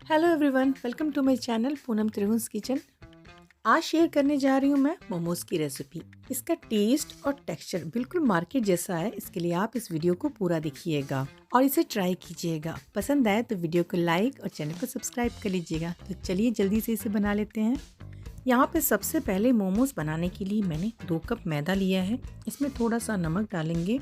Hello everyone, welcome to my channel Poonam Tribhuvan's kitchen. आज share करने जा रही हूँ मैं मोमोज की रेसिपी। इसका टेस्ट और टेक्सचर बिल्कुल मार्केट जैसा है। इसके लिए आप इस वीडियो को पूरा देखिएगा और इसे ट्राई कीजिएगा। पसंद आए तो वीडियो को लाइक और चैनल को सब्सक्राइब कर लीजिएगा। तो चलिए जल्दी से इसे बना लेते हैं। यहाँ पे सबसे पहले मोमोज बनाने के लिए मैंने 2 कप मैदा लिया है। इसमें थोड़ा सा नमक डालेंगे।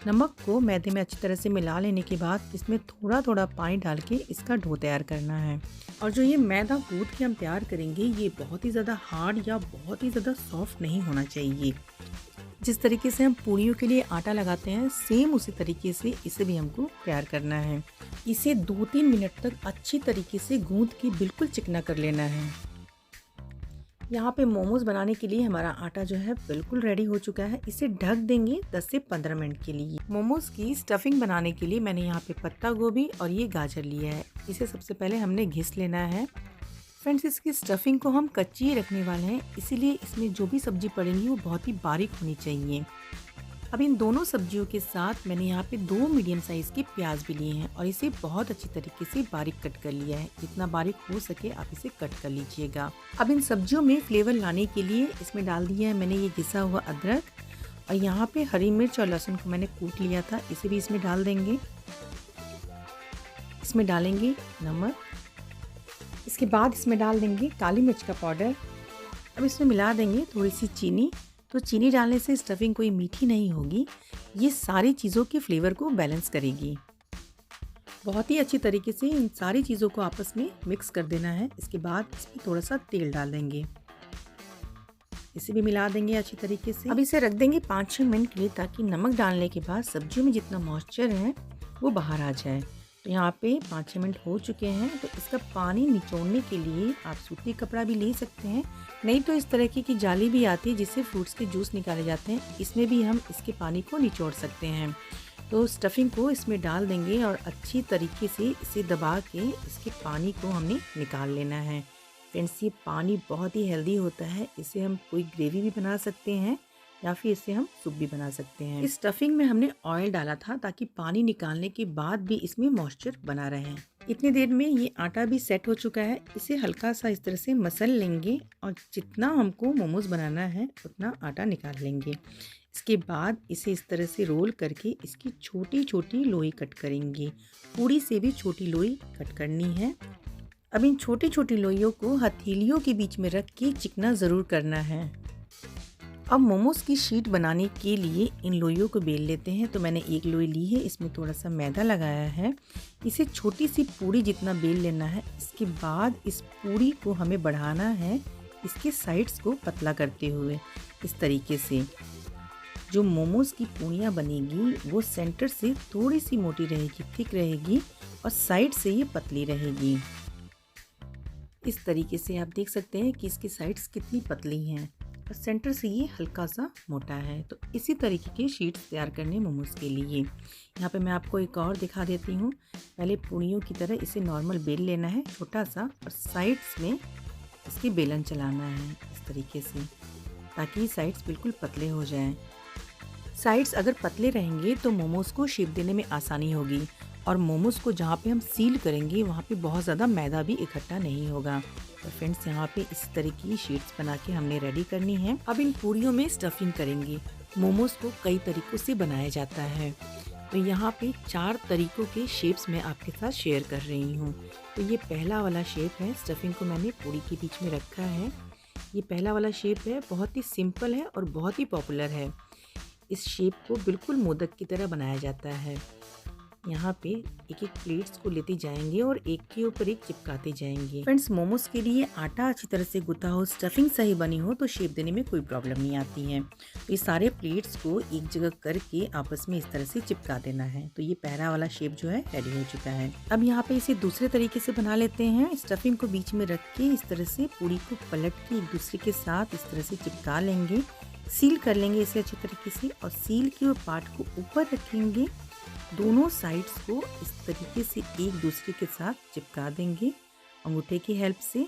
नमक को मैदे में अच्छी तरह से मिला लेने के बाद इसमें थोड़ा थोड़ा पानी डाल के इसका डो तैयार करना है। और जो ये मैदा गूंथ के हम तैयार करेंगे ये बहुत ही ज़्यादा हार्ड या बहुत ही ज़्यादा सॉफ्ट नहीं होना चाहिए। जिस तरीके से हम पूड़ियों के लिए आटा लगाते हैं सेम उसी तरीके से इसे भी हमको तैयार करना है। इसे 2-3 मिनट तक अच्छी तरीके से गूंथ के बिल्कुल चिकना कर लेना है। यहाँ पे मोमोज बनाने के लिए हमारा आटा जो है बिल्कुल रेडी हो चुका है। इसे ढक देंगे 10 से 15 मिनट के लिए। मोमोज की स्टफिंग बनाने के लिए मैंने यहाँ पे पत्ता गोभी और ये गाजर लिया है। इसे सबसे पहले हमने घिस लेना है। फ्रेंड्स, इसकी स्टफिंग को हम कच्ची ही रखने वाले हैं, इसीलिए इसमें जो भी सब्जी पड़ेंगी वो बहुत ही बारीक होनी चाहिए। अब इन दोनों सब्जियों के साथ मैंने यहाँ पे 2 मीडियम साइज़ के प्याज भी लिए हैं और इसे बहुत अच्छी तरीके से बारीक कट कर लिया है। जितना बारीक हो सके आप इसे कट कर लीजिएगा। अब इन सब्जियों में फ्लेवर लाने के लिए इसमें डाल दिया है मैंने ये घिसा हुआ अदरक और यहाँ पे हरी मिर्च और लहसुन को मैंने कूट लिया था, इसे भी इसमें डाल देंगे। इसमें डालेंगे नमक। इसके बाद इसमें डाल देंगे काली मिर्च का पाउडर। अब इसमें मिला देंगे थोड़ी सी चीनी। तो चीनी डालने से स्टफिंग कोई मीठी नहीं होगी, ये सारी चीज़ों के फ्लेवर को बैलेंस करेगी। बहुत ही अच्छी तरीके से इन सारी चीज़ों को आपस में मिक्स कर देना है। इसके बाद इसमें थोड़ा सा तेल डाल देंगे, इसे भी मिला देंगे अच्छी तरीके से। अब इसे रख देंगे 5-6 मिनट के लिए ताकि नमक डालने के बाद सब्जियों में जितना मॉइस्चर है वो बाहर आ जाए। तो यहाँ पे 5-6 मिनट हो चुके हैं। तो इसका पानी निचोड़ने के लिए आप सूती कपड़ा भी ले सकते हैं, नहीं तो इस तरह की जाली भी आती है जिससे फ्रूट्स के जूस निकाले जाते हैं, इसमें भी हम इसके पानी को निचोड़ सकते हैं। तो स्टफिंग को इसमें डाल देंगे और अच्छी तरीके से इसे दबा के इसके पानी को हमने निकाल लेना है। फ्रेंड्स, ये पानी बहुत ही हेल्दी होता है। इसे हम कोई ग्रेवी भी बना सकते हैं या फिर इसे हम सूप भी बना सकते हैं। इस स्टफिंग में हमने ऑयल डाला था ताकि पानी निकालने के बाद भी इसमें मॉइस्चर बना रहे। इतनी देर में ये आटा भी सेट हो चुका है। इसे हल्का सा इस तरह से मसल लेंगे और जितना हमको मोमोज बनाना है उतना आटा निकाल लेंगे। इसके बाद इसे इस तरह से रोल करके इसकी छोटी छोटी लोई कट करेंगे। पूरी से भी छोटी लोई कट करनी है। अब इन छोटी छोटी लोइयों को हथेलियों के बीच में रख के चिकना ज़रूर करना है। अब मोमोज की शीट बनाने के लिए इन लोइयों को बेल लेते हैं। तो मैंने एक लोई ली है, इसमें थोड़ा सा मैदा लगाया है। इसे छोटी सी पूरी जितना बेल लेना है। इसके बाद इस पूरी को हमें बढ़ाना है इसके साइड्स को पतला करते हुए। इस तरीके से जो मोमोज की पूड़ियाँ बनेगी वो सेंटर से थोड़ी सी मोटी रहेगी, थिक रहेगी और साइड से ये पतली रहेगी। इस तरीके से आप देख सकते हैं कि इसकी साइड्स कितनी पतली हैं और सेंटर से ये हल्का सा मोटा है। तो इसी तरीके के शीट्स तैयार करने मोमोज के लिए। यहाँ पे मैं आपको एक और दिखा देती हूँ। पहले पूड़ियों की तरह इसे नॉर्मल बेल लेना है छोटा सा और साइड्स में इसकी बेलन चलाना है इस तरीके से ताकि साइड्स बिल्कुल पतले हो जाएं। साइड्स अगर पतले रहेंगे तो मोमोज को शेप देने में आसानी होगी और मोमोज को जहाँ पे हम सील करेंगे वहाँ पे बहुत ज़्यादा मैदा भी इकट्ठा नहीं होगा। तो फ्रेंड्स, यहाँ पे इस तरह की शीट्स बना के हमने रेडी करनी है। अब इन पूड़ियों में स्टफिंग करेंगे। मोमोज को कई तरीक़ों से बनाया जाता है, तो यहाँ पे 4 तरीक़ों के शेप्स मैं आपके साथ शेयर कर रही हूँ। तो ये पहला वाला शेप है। स्टफिंग को मैंने पूड़ी के बीच में रखा है। ये पहला वाला शेप है, बहुत ही सिंपल है और बहुत ही पॉपुलर है। इस शेप को बिल्कुल मोदक की तरह बनाया जाता है। यहाँ पे एक एक प्लेट्स को लेते जाएंगे और एक के ऊपर एक चिपकाते जाएंगे। फ्रेंड्स, मोमोज के लिए आटा अच्छी तरह से गुथा हो, स्टफिंग सही बनी हो तो शेप देने में कोई प्रॉब्लम नहीं आती है। तो ये सारे प्लेट्स को एक जगह करके आपस में इस तरह से चिपका देना है। तो ये पहला वाला शेप जो है रेडी हो चुका है। अब यहाँ पे इसे दूसरे तरीके से बना लेते हैं। स्टफिंग को बीच में रख के इस तरह से पूरी को पलट के एक दूसरे के साथ इस तरह से चिपका लेंगे। सील कर लेंगे इसे अच्छी तरीके से और सील के पार्ट को ऊपर रखेंगे। दोनों साइड्स को इस तरीके से एक दूसरे के साथ चिपका देंगे अंगूठे की हेल्प से।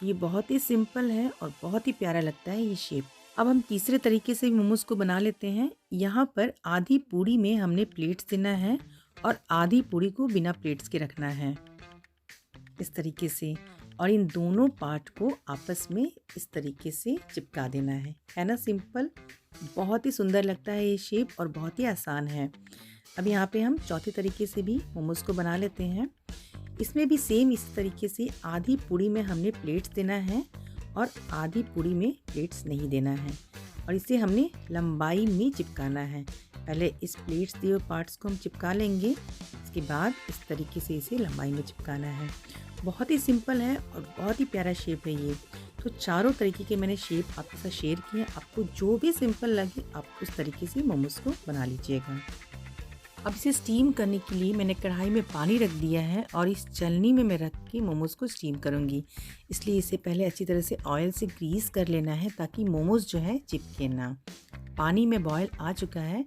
ये बहुत ही सिंपल है और बहुत ही प्यारा लगता है ये शेप। अब हम तीसरे तरीके से मोमोज को बना लेते हैं। यहाँ पर आधी पूड़ी में हमने प्लेट्स देना है और आधी पूड़ी को बिना प्लेट्स के रखना है। इस तरीके से, और इन दोनों पार्ट को आपस में इस तरीके से चिपका देना है ना। सिंपल, बहुत ही सुंदर लगता है ये शेप और बहुत ही आसान है। अब यहाँ पे हम चौथे तरीके से भी मोमोज़ को बना लेते हैं। इसमें भी सेम इस तरीके से आधी पूड़ी में हमने प्लेट्स देना है और आधी पूड़ी में प्लेट्स नहीं देना है, और इसे हमने लंबाई में चिपकाना है। पहले इस प्लेट्स दिए हुए पार्ट्स को हम चिपका लेंगे, इसके बाद इस तरीके से इसे लंबाई में चिपकाना है। बहुत ही सिंपल है और बहुत ही प्यारा शेप है ये। तो चारों तरीके के मैंने शेप आपके साथ शेयर किए हैं। आपको जो भी सिंपल लगे आप उस तरीके से मोमोज़ को बना लीजिएगा। अब इसे स्टीम करने के लिए मैंने कढ़ाई में पानी रख दिया है और इस चलनी में मैं रख के मोमोज़ को स्टीम करूँगी। इसलिए इसे पहले अच्छी तरह से ऑयल से ग्रीस कर लेना है ताकि मोमोज़ जो है चिपके ना। पानी में बॉयल आ चुका है।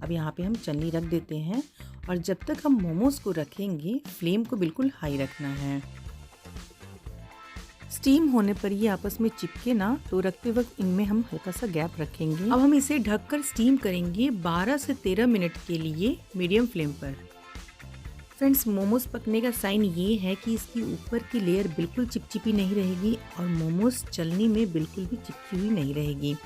अब यहाँ पे हम चलनी रख देते हैं, और जब तक हम मोमोज़ को रखेंगे फ्लेम को बिल्कुल हाई रखना है। स्टीम होने पर ये आपस में चिपके ना, तो रखते वक्त इनमें हम हल्का सा गैप रखेंगे। अब हम इसे ढककर स्टीम करेंगे 12 से 13 मिनट के लिए मीडियम फ्लेम पर। फ्रेंड्स, मोमोज़ पकने का साइन ये है कि इसकी ऊपर की लेयर बिल्कुल चिपचिपी नहीं रहेगी और मोमोज़ चलनी में बिल्कुल भी चिपकी हुई नहीं रहेगी।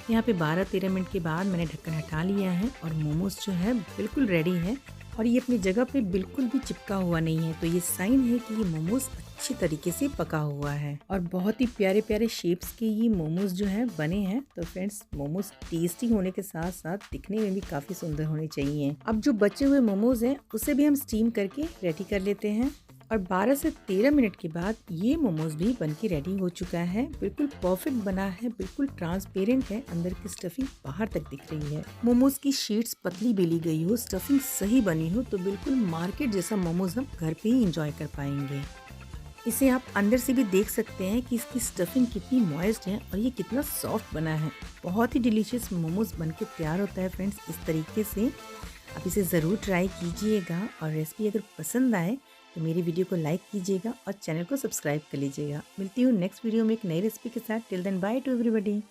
यहाँ पे 12-13 मिनट के बाद मैंने ढक्कन हटा लिया है और मोमोज़ जो है बिल्कुल रेडी है और ये अपनी जगह पे बिल्कुल भी चिपका हुआ नहीं है। तो ये साइन है कि ये मोमोज़ अच्छी तरीके से पका हुआ है और बहुत ही प्यारे प्यारे शेप्स के ये मोमोज़ जो है बने हैं। तो फ्रेंड्स, मोमोज़ टेस्टी होने के साथ साथ दिखने में भी काफ़ी सुंदर होने चाहिए। अब जो बचे हुए मोमोज़ हैं उसे भी हम स्टीम करके रेडी कर लेते हैं, और 12 से 13 मिनट के बाद ये मोमोज़ भी बनके रेडी हो चुका है। बिल्कुल परफेक्ट बना है, बिल्कुल ट्रांसपेरेंट है, अंदर की स्टफिंग बाहर तक दिख रही है। मोमोज़ की शीट्स पतली बेली गई हो, स्टफिंग सही बनी हो, तो बिल्कुल मार्केट जैसा मोमोज़ हम घर पे ही इंजॉय कर पाएंगे। इसे आप अंदर से भी देख सकते हैं कि इसकी स्टफिंग कितनी मॉइस्ट है और ये कितना सॉफ्ट बना है। बहुत ही डिलीशियस मोमोज़ बनके तैयार होता है फ्रेंड्स इस तरीके से। आप इसे ज़रूर ट्राई कीजिएगा, और रेसिपी अगर पसंद आए तो मेरी वीडियो को लाइक कीजिएगा और चैनल को सब्सक्राइब कर लीजिएगा। मिलती हूँ नेक्स्ट वीडियो में एक नई रेसिपी के साथ। Till then, bye to everybody.